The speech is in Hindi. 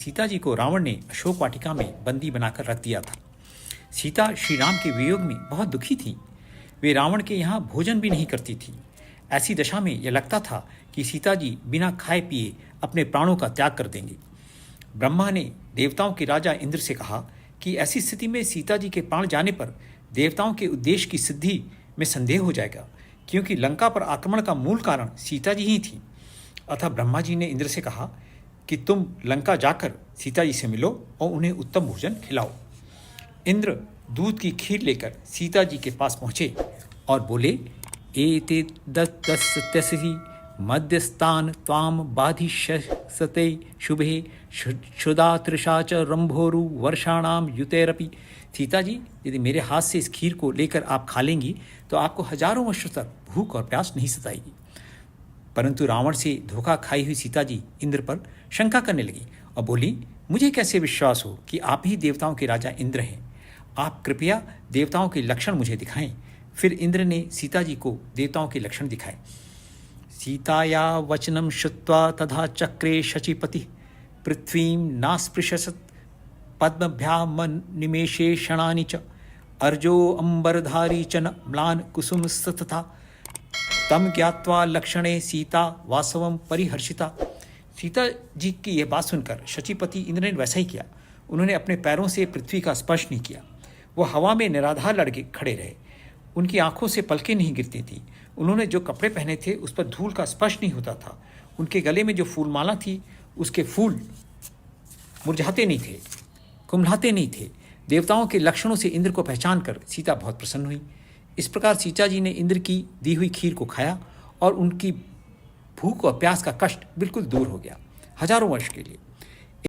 सीता जी को रावण ने अशोक वाटिका में बंदी बनाकर रख दिया था। सीता श्री राम के वियोग में बहुत दुखी थी। वे रावण के यहाँ भोजन भी नहीं करती थी। ऐसी दशा में यह लगता था कि सीता जी बिना खाए पिए अपने प्राणों का त्याग कर देंगे। ब्रह्मा ने देवताओं के राजा इंद्र से कहा कि ऐसी स्थिति में सीता जी के प्राण जाने पर देवताओं के उद्देश्य की सिद्धि में संदेह हो जाएगा, क्योंकि लंका पर आक्रमण का मूल कारण सीता जी ही थी। अतः ब्रह्मा जी ने इंद्र से कहा कि तुम लंका जाकर सीता जी से मिलो और उन्हें उत्तम भोजन खिलाओ। इंद्र दूध की खीर लेकर सीता जी के पास पहुँचे और बोले, एते दस्यसि मध्यस्थान त्वाम बाधिष्यसते शुभे क्षुधा तृषा च रंभोरु वर्षाणाम युतेरपि। सीता जी, यदि मेरे हाथ से इस खीर को लेकर आप खा लेंगी तो आपको हजारों वर्षों तक भूख और प्यास नहीं सताएगी। परंतु रावण से धोखा खाई हुई सीता जी इंद्र पर शंका करने लगी और बोली, मुझे कैसे विश्वास हो कि आप ही देवताओं के राजा इंद्र हैं। आप कृपया देवताओं के लक्षण मुझे दिखाएं। फिर इंद्र ने सीता जी को देवताओं के लक्षण दिखाए। सीताया वचनम श्रुत्वा तथा चक्रे शचीपति पृथ्वीं नास्पृशत पद्मभ्याम निमेषे क्षणानि च अर्जो अंबरधारी च न म्लान कुसुमस्तथा तम ज्ञात्वा लक्षणे सीता वासवम परिहर्षिता। सीता जी की यह बात सुनकर शचीपति इंद्र ने वैसा ही किया। उन्होंने अपने पैरों से पृथ्वी का स्पर्श नहीं किया। वह हवा में निराधार लड़के खड़े रहे। उनकी आंखों से पलकें नहीं गिरती थी। उन्होंने जो कपड़े पहने थे उस पर धूल का स्पर्श नहीं होता था। उनके गले में जो फूलमाला थी उसके फूल मुरझाते नहीं थे, कुम्हलाते नहीं थे। देवताओं के लक्षणों से इंद्र को पहचान कर सीता बहुत प्रसन्न हुई। इस प्रकार सीता जी ने इंद्र की दी हुई खीर को खाया और उनकी भूख और प्यास का कष्ट बिल्कुल दूर हो गया, हजारों वर्ष के लिए।